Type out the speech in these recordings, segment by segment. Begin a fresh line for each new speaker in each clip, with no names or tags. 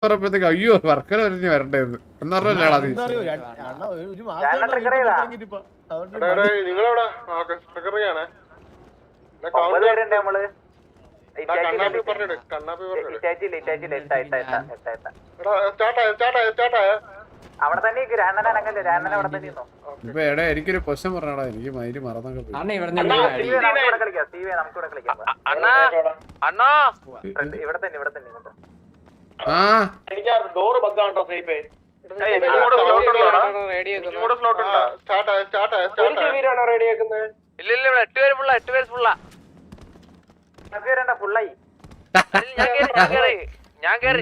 പറഞ്ഞപ്പോഴത്തേക്ക് അയ്യോ വർക്കല വരഞ്ഞ് വരണ്ടേന്ന് എന്ന് പറഞ്ഞാ
നിങ്ങളെവിടെ
അവിടെ തന്നെ
ഇപ്പൊ എടാ എനിക്കൊരു ക്വസ്റ്റ്യൻ പറഞ്ഞാടാ എനിക്ക് മൈര് മറന്നൊക്കെ പോയി. ആ
ഡോറ് ബഗ്ഗാണോ സേഫേ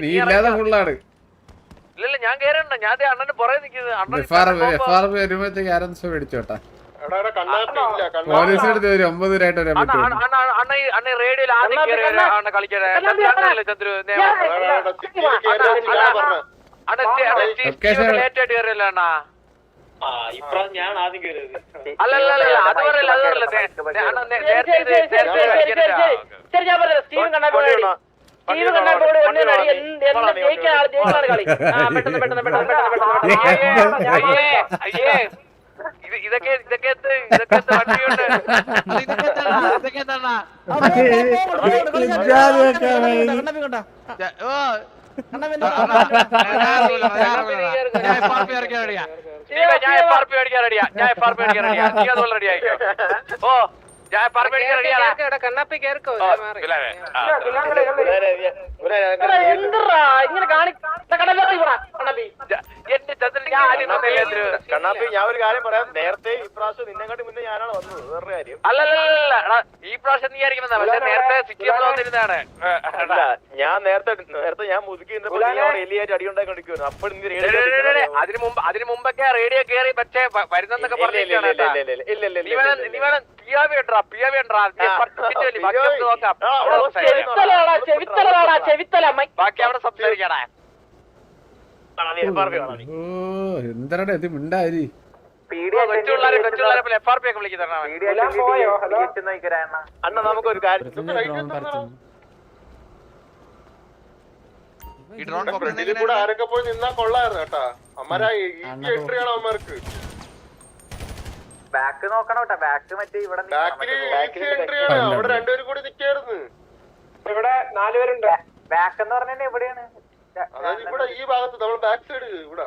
നീ ഇല്ലാതെ ഫുള്ളാണ് വരുമ്പോഴത്തേക്ക് ആരംഭം മേടിച്ചോട്ടാ പോലീസ് എടുത്ത് ഒരു 9 രൂപയായിട്ട് വരാൻ പറ്റുമോ?
ഞാൻ ആദ്യം കയറിയത്
ഇതൊക്കെ കണ്ണാപ്പി കേൾക്കോ ഇങ്ങനെ
കണ്ണാപ്പി ഞാൻ ഒരു കാര്യം പറയാം നേരത്തെ ഇപ്രാവശ്യം നിന്നെക്കാട്ടി മുന്നേ ഞാനാണ് വന്നത് വേറൊരു കാര്യം
അല്ലല്ല ഈ പ്രാവശ്യം നീ ആയിരിക്കും നേരത്തെ വന്നിരുന്നതാണ്
ഞാൻ നേരത്തെ ഞാൻ മുതുക്കി എലിയായിട്ട് അടി ഉണ്ടാക്കിക്കൊണ്ടിരിക്കുന്നു അപ്പോൾ
അതിന് മുമ്പൊക്കെ റേഡിയോ കേറി പക്ഷേ വരുന്നൊക്കെ ബാക്കി അവിടെ സംസാരിക്കണേ
എന്താടാ ഇത് മിണ്ടായി
അണ്ണ നമുക്കൊരു കാര്യം കൂടെ ആരൊക്കെ പോയി നിന്നാ കൊള്ളായിരുന്നു കേട്ടാ അമ്മരാ എൻട്രിയാണ് അമ്മമാർക്ക്
ബാക്ക് നോക്കണം കേട്ടോ ബാക്ക് മറ്റേ ഇവിടെ
അവിടെ രണ്ടുപേരും കൂടി നിക്കായിരുന്നു
ഇവിടെ 4 പേരുണ്ട് ബാക്ക് എന്ന് പറഞ്ഞാൽ എവിടെയാണ്
ഇവിടെ ഈ ഭാഗത്ത് നമ്മൾ ബാക്ക് സൈഡ് ഇവിടെ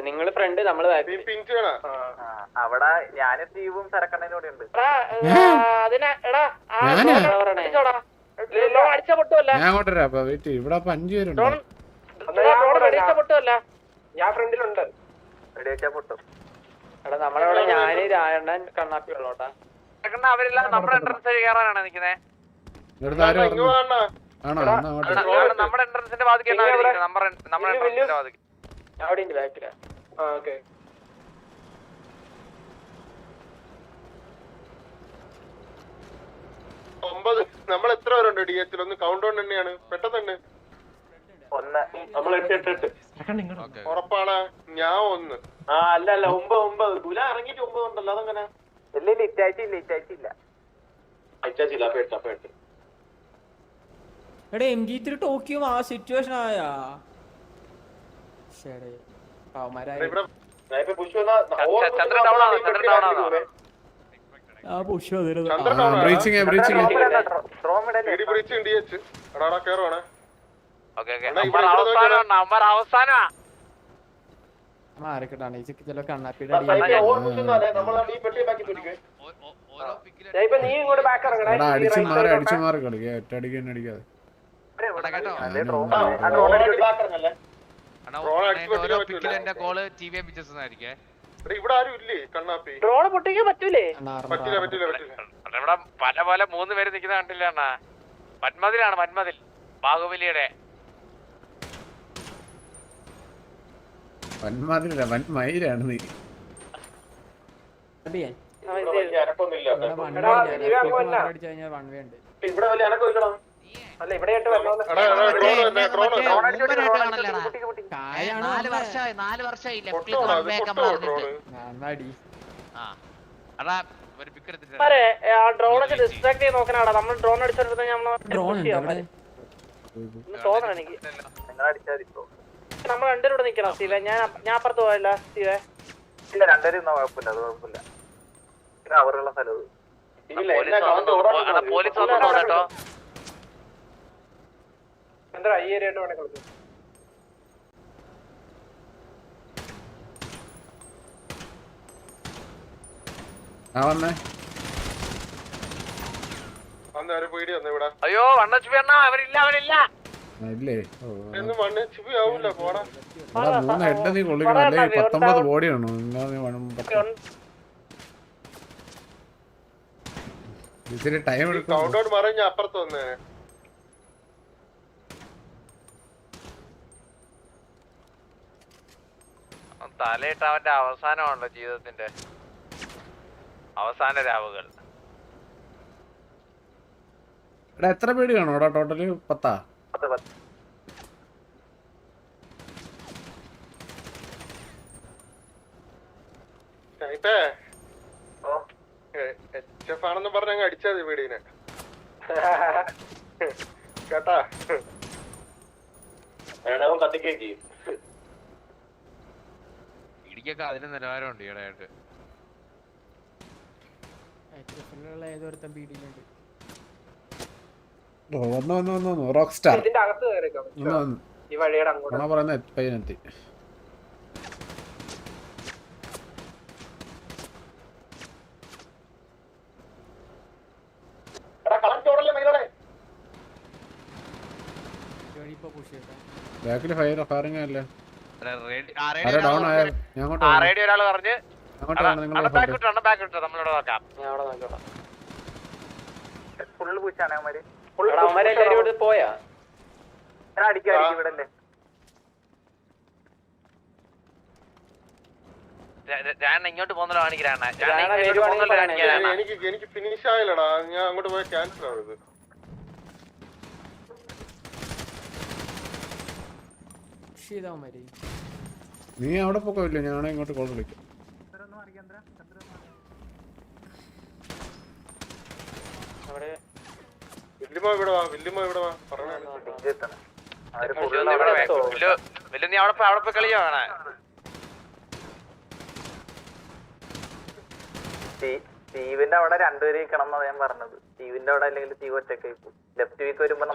നിങ്ങള് ഫ്രണ്ട് നമ്മള്
പിങ്ക് ചെയ്യണ
അവിടെ ഞാനും സ്റ്റീവും സരക്കണ്ണനും കൂടെ ഉണ്ട്
ഞാൻ അങ്ങോട്ട് വരാം വെയിറ്റ് ഇവിടെ 5 പേരുണ്ട്
ഞാൻ ഫ്രണ്ടിലുണ്ട് പൊട്ടും എടാ നമ്മളവിടെ ഞാന് രായണ്ണൻ കണ്ണാപ്പി ഉള്ളോട്ടാ അവരെല്ലാം നമ്മുടെ എൻട്രൻസ് കയറാനാണ് നിക്കുന്നത്
ഇവിടുത്തെ ആരും ആണോ
നമ്മുടെ എൻട്രൻസിന്റെ ബാധിക്കാണ് നമ്മുടെ എൻട്രൻസിന്റെ ബാധിക്കും അവിടെ ഉണ്ട് ബാക്കിലാ ഓക്കെ
നമ്മൾ എത്ര പേരുണ്ട് ഡി എച്ചിൽ ഒന്ന് കൗണ്ട് ഡൗൺ തന്നെയാണ് പെട്ടെന്ന് തന്നെ നമ്മൾ 8 ഉറപ്പാണ് ഞാൻ 1 അല്ല 9 തുല ഇറങ്ങിട്ട് 9 ഉണ്ടല്ലോ അതെങ്ങനെ ഇറ്റാച്ചില്ല അപ്പൊ 8
എടാ MG3 ടോക്കിയോ ആ സിറ്റുവേഷൻ ആയാ ശരി കണ്ണാപ്പിയുടെ
അടിച്ചു മാറി കളിക്കുക ഒറ്റയടിക്ക് അടിക്കാതെ
ഇവിടെ ആരും ഇല്ലേ കണ്ണാപ്പി
ഡ്രോൺ പൊട്ടിക്കാൻ പറ്റൂലേ
പറ്റില്ല
പല പോലെ 3 പേര് നിക്കുന്ന കണ്ടില്ല അണ്ണാ വന്മതിലാണ് വന്മതിൽ ബാഹുബലിയുടെ
വന്മാതിരല്ല വന്മയിലാണ് നീ
ഇവിടെ വലിയ അനക്കം
അല്ല ഇവിടെ ഡ്രോണൊക്കെ ഡിസ്ട്രാക്ട് ചെയ്ത് നോക്കണാടാ നമ്മൾ ഡ്രോൺ അടിച്ചെടുത്ത
ഡ്രോൺ
തോന്നണം എനിക്ക്. നമ്മൾ രണ്ടുപേരും ഇവിടെ നിക്കണം സ്റ്റീവേ. ഞാൻ അപ്പുറത്ത് പോയല്ല സ്റ്റീവേ.
ഇല്ല രണ്ടുപേരും കുഴപ്പമില്ല, അത് കുഴപ്പമില്ല. അവറുള്ള സ്ഥലം
എന്താ ഈ ഏരിയ ആയിട്ട് വേണേ കളിക്കും.
വന്നേ
പേടി വന്നു ഇവിടെ.
അയ്യോ വണ്ണച്ചുപി അണ്ണാ അവരില്ല അവരില്ല.
ഇല്ലേ
മണ്ണ് ചിപ്പി ആവൂല പോടാ.
3 ഹെഡ് നീ കൊള്ളിക്കണം, അല്ലേ 19 ബോഡി വേണോ? ഇത്തിരി ടൈം എടുക്കും.
കൗണ്ടൗൺ മാറി ഞാൻ അപ്പുറത്ത് വന്നേ.
തലയിട്ട് അവന്റെ അവസാനമാണല്ലോ ജീവിതത്തിന്റെ അവസാന രാവുകൾ.
എടാ എത്ര പേടി കാണോ എടാ ടോട്ടല്? 10?
HF ആണെന്ന് പറഞ്ഞ അങ്ങ് അടിച്ചാതി വീടിനെ കേട്ടാ. കത്തിക്കുകയും ചെയ്യും.
ഇടിക്കൊക്കെ അതിന് നിലവാരമുണ്ട് ഈടായിട്ട്.
ഏതൊരുത്തം പീഡിയിലുണ്ട്.
വന്നു റോക്ക് സ്റ്റാർ
ഇതിന്റെ അകത്ത് കയറിയേക്കാം ഈ വഴിയുടെ അങ്ങോട്ട്.
പറയുന്ന പയ്യനെത്തി. ബാക്കില് ഫയറിംഗ് അല്ലേ? ഡൗൺ ആയ ഞാൻ
ഒരാൾ പറഞ്ഞു
ഫുള്ള് പൂച്ചാണ് അവന്മാര്.
പോയാ
അടിക്കും ഇവിടെ അല്ലേ?
ഇങ്ങോട്ട് പോകുന്നല്ലോ കാണിക്കാനാണ്.
എനിക്ക് ഫിനിഷ് ആയില്ലടാ, ഞാൻ അങ്ങോട്ട് പോയ ക്യാൻസൽ ആവുന്നത്.
നീ അവിടെ പോയില്ല, ഞാൻ ഇങ്ങോട്ട് കോൾ വിളിക്കാം.
വില്ലുമോ ഇവിടെ വാ, വില്ലുമോ ഇവിടെ വാ പറഞ്ഞ.
അവിടെ പോയി കളിയോ വേണേ.
സ്റ്റീവിന്റെ അവിടെ രണ്ടുപേര് നിൽക്കണം എന്നാ ഞാൻ പറഞ്ഞത്. സ്റ്റീവിന്റെ അവിടെ അല്ലെങ്കിൽ സ്റ്റീവ് ഒറ്റയ്ക്ക് ലെഫ്റ്റ് വീക്ക് വരുമ്പോ
നീ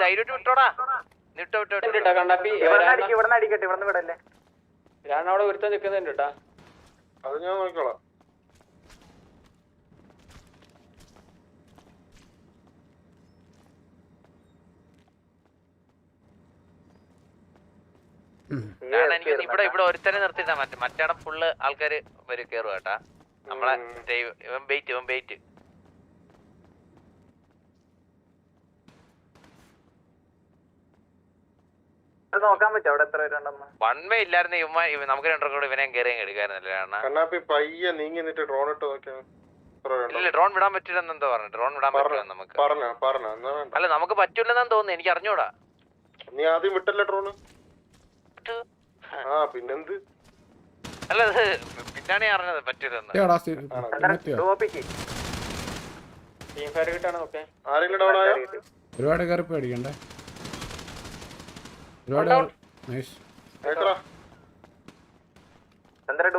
ധൈര്യം വിട്ടോടാ.
ഇവിടെ അടിക്കട്ടെ, ഇവിടെ വിടല്ലേ.
ഞാനവിടെ ഒരുത്തം നിൽക്കുന്നുണ്ട് കേട്ടാ.
അത് ഞാൻ നോക്കിക്കോളാം.
ഇവിടെ ഒരുത്തനെ നിർത്തിട്ടാ മറ്റേടെ ഫുള്ള് ആൾക്കാര് വരും കേറുക കേട്ടാ. നമ്മളെ ഇവൻ ബെയ്റ്റ്
നോക്കാൻ പറ്റും അവിടെ എത്ര പേരുണ്ടെന്ന്.
വൺ വേ ഇല്ലായിരുന്നു നമുക്ക് രണ്ടു കൂടെ ഇവനെ കയറിയും എടുക്കാറുന്നില്ല.
കണ്ണാപ്പി പയ്യെ നീങ്ങി നിന്നിട്ട് ഡ്രോൺ ഇട്ട് നോക്കിയാ.
ഇല്ല ഡ്രോൺ വിടാൻ പറ്റില്ലെന്ന് എന്തോ പറഞ്ഞു. ഡ്രോൺ വിടാൻ പറ്റില്ല നമുക്ക്. അല്ല നമുക്ക് പറ്റൂലെന്നു തോന്നുന്നു, എനിക്ക് അറിഞ്ഞൂടാ.
നീ ആദ്യം വിട്ടല്ലേ ഡ്രോണ്? പിന്നെന്ത്?
അല്ല പിന്നാണ് അറിഞ്ഞത് പറ്റൂലെന്ന്.
ആരെങ്കിലും ഡൗൺ ആയോ?
ഒരുപാട് കയറി പേടിക്കണ്ടേ?
ചന്ദ്രൻ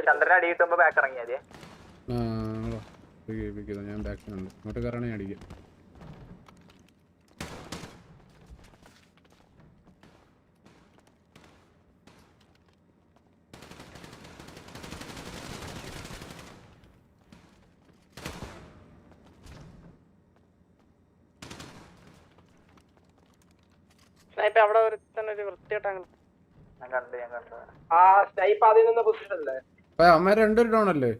ചന്ദ്രൻ അടി കിട്ടുമ്പോ ബാക്ക് ഇറങ്ങിയാ
ഞാൻ ബാക്കിലുണ്ട്. ഇങ്ങോട്ട് കയറണേ അടിക്കാം.
അവിടെ ഒരു വൃത്തിയായിട്ടാണ്
അമ്മ രണ്ടുപേരും ഡൗൺ അല്ലേ?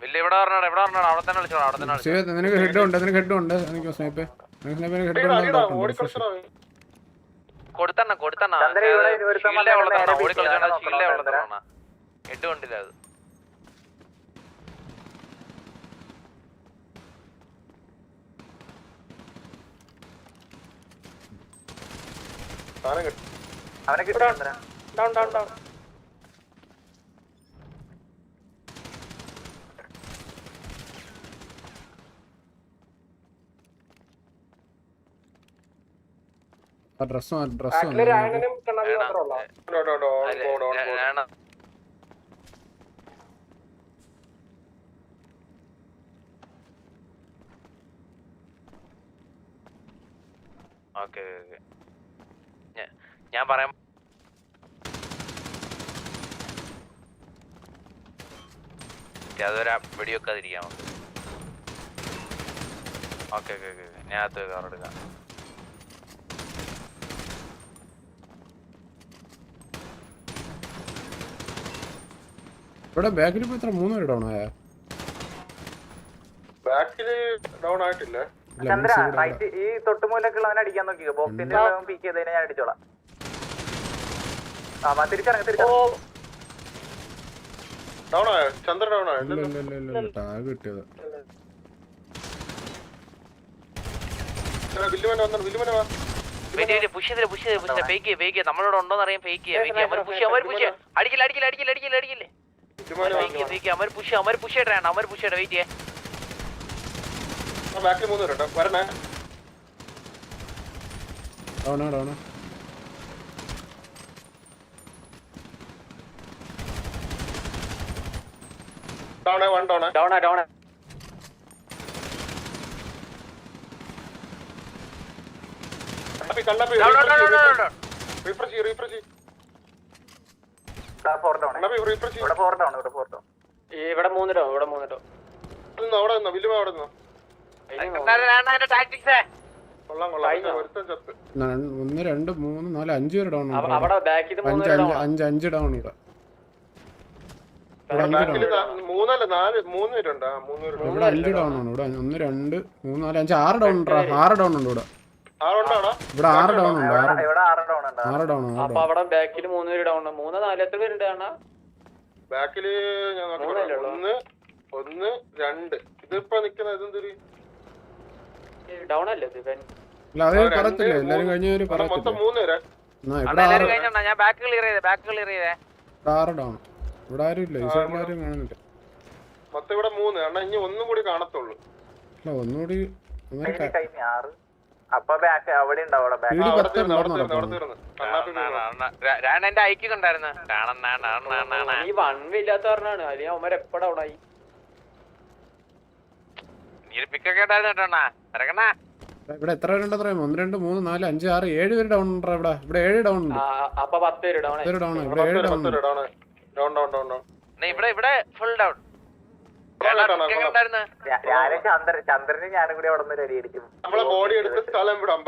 നിനക്ക് ഹെഡ് ഉണ്ട്, നിനക്ക് ഹെഡ് ഉണ്ട്. എനിക്ക് സ്നൈപ്പ് ഹെഡ്
കൊണ്ടില്ല. അത്
സാധനം കിട്ടും.
അവനെ കിട്ടും Chandra.
Down down down.
Dress
രായണ്ണനും കണ്ണാപ്പി മാത്രമേ ഉള്ളൂ.
ഓക്കെ ഞാൻ പറയാം. അതൊരു വെടിവെക്കാതിരിക്കാം നമുക്ക്. ഓക്കെ ഓക്കെ ഓക്കെ ഞാൻ അത് കാർ എടുക്കാം.
ഇവിടെ ബാക്കിൽ ഇപ്പൊ എത്ര 3 പേര് ഡൗൺ ആയ?
ബാക്കില് ഡൗൺ ആയിട്ടില്ല.
ചന്ദ്ര റൈറ്റ് ഈ തൊട്ടുമൂലൊക്കെയുള്ളവനെ അടിക്കാൻ നോക്കിയോ. ബോക്സിന്റെ പീക്ക് ചെയ്തതിനെ ഞാൻ അടിച്ചോളാം. തിരിച്ചിറങ്ങി
ഡൗൺ ആയോ? ചന്ദ്ര ഡൗൺ ആയോ?
ടാഗ് കിട്ടിയത്.
വില്ലുമന വന്നു. വില്ലുമന വാ.
നമ്മളോട് ഉണ്ടോന്ന് അറിയാൻ ഫേക്ക് ചെയ്യാം. അടിക്കില്ല അടിക്കില്ല അടിക്കില്ല അടിക്കില്ല അടിക്കില്ലേ. അവര് പുഷ് ചെയ്യട്ടെ. വെയിറ്റ് ചെയ്യേ.
ബാക്കിൽ 3 പേരുണ്ടോ? വരണേ.
ഡൗൺ
ഡൗൺ കണ്ണാപ്പി റീഫ്രഷ് ചെയ്യ്.
ഇവിടെ 3 ഡൗൺ. ഇവിടെ 3 ഡൗൺ.
അവിടെ നിന്നോ വില്ലുമ അവിടെ നിന്നോ. കൊള്ളാം കൊള്ളാം. ഒരുത്തൻ ചത്ത്.
1 2 3 4 5 പേര് ഡൗൺ ഉണ്ട്.
അവിടെ ബാക്കിൽ
5 ഡൗൺ ഇവിടെ.
ബാക്കില് 3 അല്ല 4 3 പേരുണ്ട്. 3 പേരുണ്ട്.
ഇവിടെ 5 ഡൗൺ ആണ്. ഇവിടെ 1 2 3 4 5 6 ഡൗൺ ഉണ്ട്. 6 ഡൗൺ ഉണ്ട് ഇവിടെ. ഇവിടെ 6 ഡൗൺ ഉണ്ട്. 6 ഡൗൺ.
അപ്പൊ അവിടെ ബാക്കിൽ 3 പേര് ഡൗൺ. 3 4 എത്ര പേരുണ്ട്?
ബാക്കില് ഞാൻ 1 2 ഇതിപ്പോ നിക്കുന്ന ഇതെന്തൊരു
ഡൗൺ അല്ലേ ഇത്?
അല്ല അത് പറയത്തില്ലേ എല്ലാരും കഴിഞ്ഞവര് പറയത്തില്ലേ.
മൊത്തം 3 പേരാ.
ഞാൻ ബാക്ക് ക്ലിയർ ചെയ്തേ.
6 ഡൗൺ. ഇവിടെ ആരും ഇല്ല. ഈ സൈഡിൽ ആരും കാണുന്നില്ല.
മൊത്തം ഇവിടെ 3. കാരണം ഇനി ഒന്നും കൂടി കാണത്തുള്ളൂ.
അല്ല ഒന്നുകൂടി
അപ്പൊ ബാക്ക് അവിടെ ഉണ്ടാവും.
എന്റെ ഐക്യം ഉണ്ടായിരുന്നു.
ഈ വണ്ണില്ലാത്ത പറഞ്ഞാണ്. അല്ലെങ്കിൽ അവന്മാർ എപ്പോഴും അവിടെ ആയി.
പിക്കൊക്കെ ഉണ്ടായിരുന്നു. ഇറങ്ങണ
ഇവിടെ എത്ര പേരുണ്ട്? 1 2 3 4 5 6 7 പേര് ഡൗൺ ഉണ്ട്. ഇവിടെ 7 ഡൗൺ ഉണ്ട്.
അപ്പൊ 10 പേര് ഡൗൺ.
ഇവിടെ 7 ഡൗൺ ഉണ്ട്.
ഇവിടെ ഫുൾ ഡൗൺ.
ചന്ദ്രന് ഞാനും കൂടി അവിടെ നിന്ന് അടി അടിക്കും.
നമ്മളെ ബോഡി എടുത്ത് സ്ഥലം വിടാം.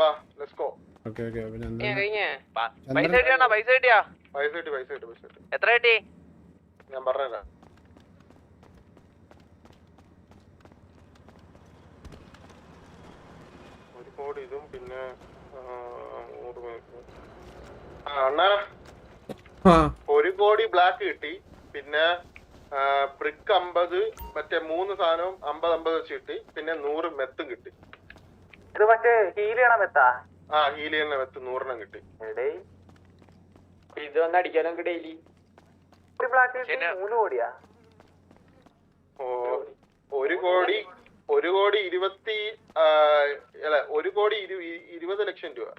Okay okay.
പൈസ കിട്ടിയാ? എത്ര കിട്ടി?
ഞാൻ പറഞ്ഞുതരാം. ഒരു കോടി ഇതും പിന്നെ 100 അണ്ണാ 1 കോടി ബ്ലാക്ക് കിട്ടി. പിന്നെ ബ്രിക്ക് 50 മറ്റേ 3 സാധനവും 50 വെച്ച് കിട്ടി. പിന്നെ 100 മെത്തും കിട്ടി.
ഇത് മറ്റേ ഹീൽ ചെയ്യണ മെത്താ?
ഹീൽ ചെയ്യുന്ന മെത്ത് 100 കിട്ടി.
ഇത് വന്ന് അടിക്കാനോ ഡെയിലി
3 കോടിയാ?
1 കോടി 1 കോടി 20 ലക്ഷം രൂപ.